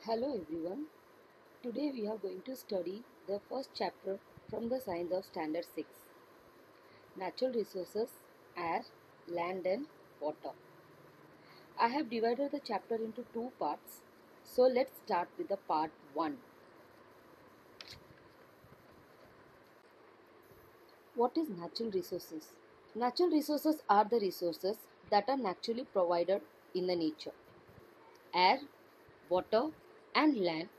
Hello everyone. Today we are going to study the first chapter from the science of standard 6. Natural resources, air, land and water. I have divided the chapter into two parts. So let's start with the part 1. What is natural resources? Natural resources are the resources that are naturally provided in the nature. Air, water and land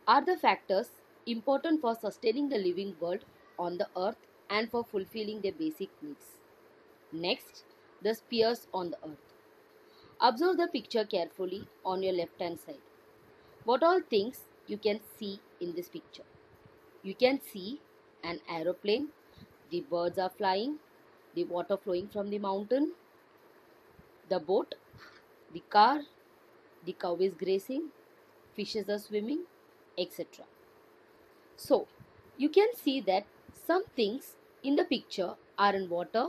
are the factors important for sustaining the living world on the earth and for fulfilling their basic needs. Next, the spheres on the earth. Observe the picture carefully on your left hand side. What all things you can see in this picture? You can see an aeroplane, the birds are flying, the water flowing from the mountain, the boat, the car, the cow is grazing, fishes are swimming, etc. So, you can see that some things in the picture are in water,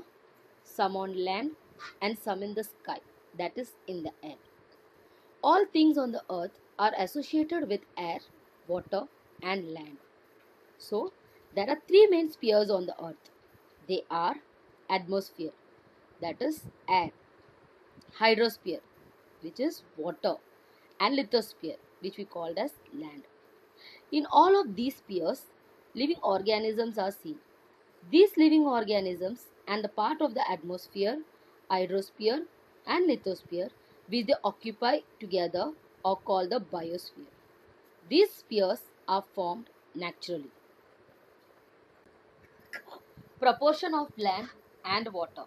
some on land, and some in the sky, that is, in the air. All things on the earth are associated with air, water, and land. So, there are three main spheres on the earth. They are atmosphere, that is, air, hydrosphere, which is water, and lithosphere, which we called as land. In all of these spheres, living organisms are seen. These living organisms and the part of the atmosphere, hydrosphere and lithosphere which they occupy together are called the biosphere. These spheres are formed naturally. Proportion of land and water.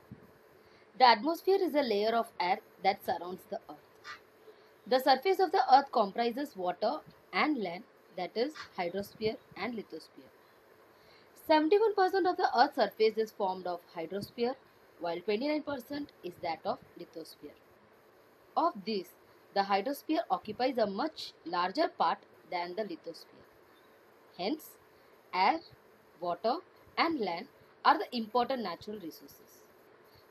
The atmosphere is a layer of air that surrounds the earth. The surface of the earth comprises water and land, that is hydrosphere and lithosphere. 71% of the Earth's surface is formed of hydrosphere, while 29% is that of lithosphere. Of this, the hydrosphere occupies a much larger part than the lithosphere. Hence, air, water, and land are the important natural resources.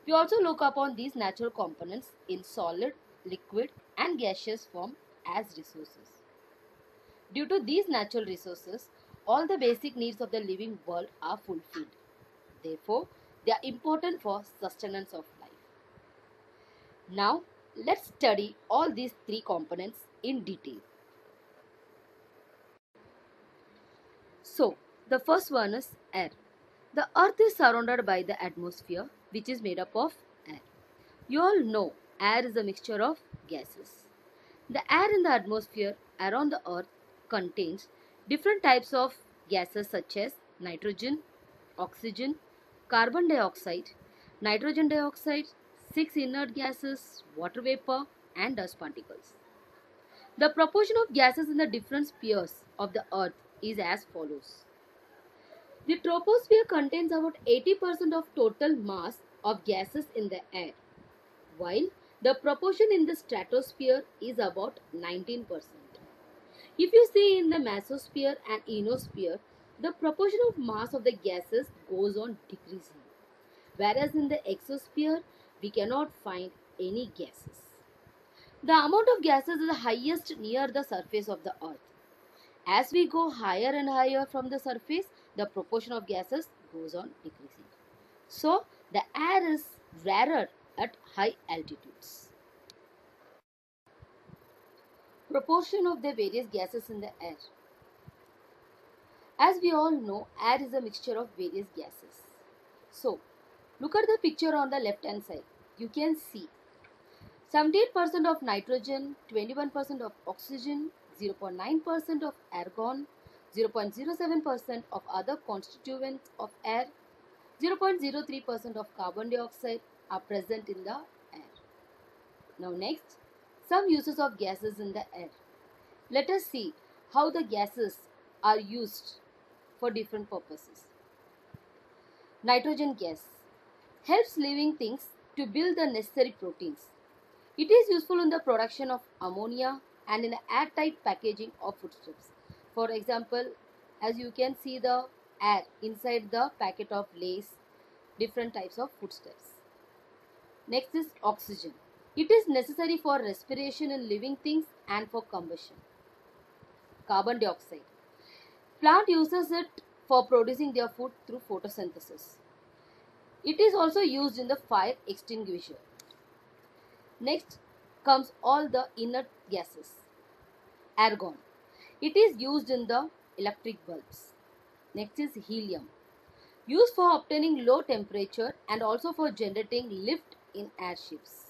We also look upon these natural components in solid, liquid, and gaseous form as resources. Due to these natural resources, all the basic needs of the living world are fulfilled. Therefore, they are important for sustenance of life. Now, let's study all these three components in detail. So, the first one is air. The earth is surrounded by the atmosphere, which is made up of air. You all know air is a mixture of gases. The air in the atmosphere around the earth contains different types of gases such as nitrogen, oxygen, carbon dioxide, nitrogen dioxide, six inert gases, water vapor, and dust particles. The proportion of gases in the different spheres of the earth is as follows. The troposphere contains about 80% of total mass of gases in the air, while the proportion in the stratosphere is about 19%. If you see in the mesosphere and ionosphere, the proportion of mass of the gases goes on decreasing, whereas in the exosphere, we cannot find any gases. The amount of gases is the highest near the surface of the earth. As we go higher and higher from the surface, the proportion of gases goes on decreasing. So, the air is rarer at high altitudes. Proportion of the various gases in the air. As we all know, air is a mixture of various gases. So, look at the picture on the left hand side. You can see 78% of nitrogen, 21% of oxygen, 0.9% of argon, 0.07% of other constituents of air, 0.03% of carbon dioxide are present in the air. Now next, some uses of gases in the air. Let us see how the gases are used for different purposes. Nitrogen gas helps living things to build the necessary proteins. It is useful in the production of ammonia and in the airtight packaging of foodstuffs. For example, as you can see the air inside the packet of Lay's, different types of foodstuffs. Next is oxygen. It is necessary for respiration in living things and for combustion. carbon dioxide. Plant uses it for producing their food through photosynthesis. It is also used in the fire extinguisher. Next comes all the inert gases. Argon. It is used in the electric bulbs. Next is helium. Used for obtaining low temperature and also for generating lift in airships.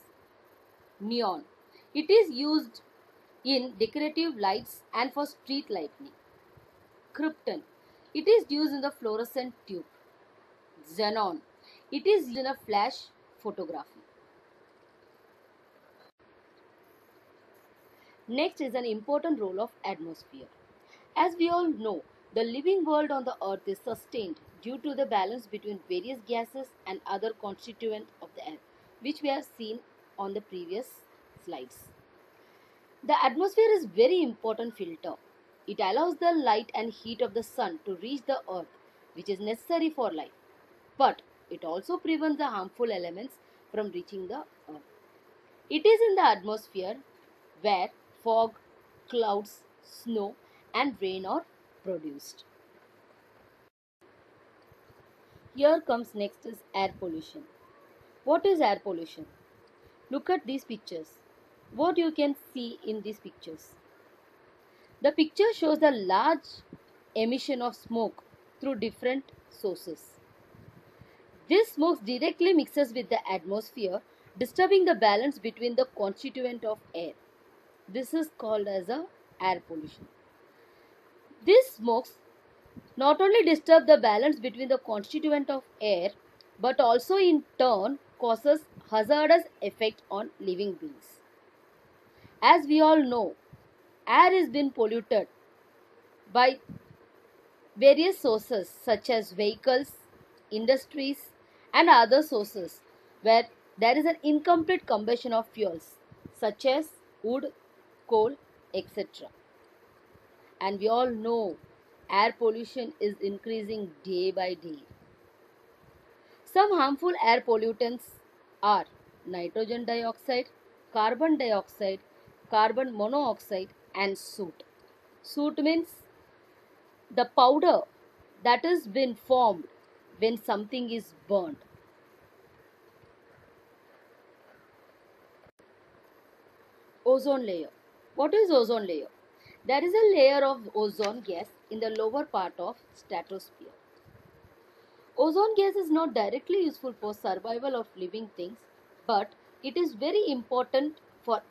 Neon. It is used in decorative lights and for street lighting. Krypton. It is used in the fluorescent tube. Xenon. It is used in a flash photography. Next is an important role of atmosphere. As we all know, the living world on the earth is sustained due to the balance between various gases and other constituents of the air, which we have seen on the previous slides. The atmosphere is very important filter. It allows the light and heat of the sun to reach the earth, which is necessary for life. But it also prevents the harmful elements from reaching the earth. It is in the atmosphere where fog, clouds, snow and rain are produced. Here comes next is air pollution. What is air pollution? Look at these pictures. What you can see in these pictures? The picture shows the large emission of smoke through different sources. This smoke directly mixes with the atmosphere, disturbing the balance between the constituent of air. This is called as a air pollution. These smokes not only disturb the balance between the constituent of air, but also in turn causes hazardous effect on living beings. As we all know, air is been polluted by various sources such as vehicles, industries and other sources where there is an incomplete combustion of fuels such as wood, coal, etc. And we all know air pollution is increasing day by day. Some harmful air pollutants are nitrogen dioxide, carbon monoxide and soot. Soot means the powder that is been formed when something is burned. Ozone layer. What is ozone layer? There is a layer of ozone gas in the lower part of stratosphere. Ozone gas is not directly useful for survival of living things, but it is very important for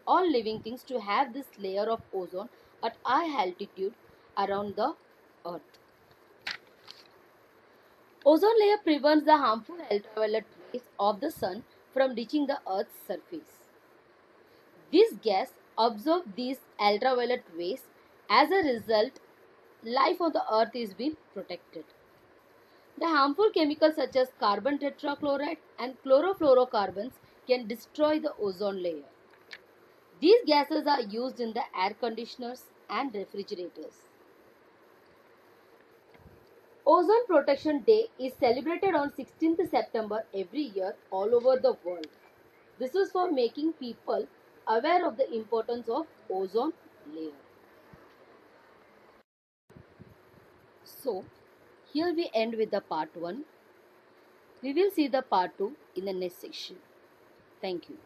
all living things to have this layer of ozone at high altitude around the earth. Ozone layer prevents the harmful ultraviolet rays of the sun from reaching the earth's surface. This gas absorbs these ultraviolet rays. As a result, life on the earth is being protected. The harmful chemicals such as carbon tetrachloride and chlorofluorocarbons can destroy the ozone layer. These gases are used in the air conditioners and refrigerators. Ozone Protection Day is celebrated on 16th September every year all over the world. This is for making people aware of the importance of ozone layer. So, here we end with the part 1. We will see the part 2 in the next section. Thank you.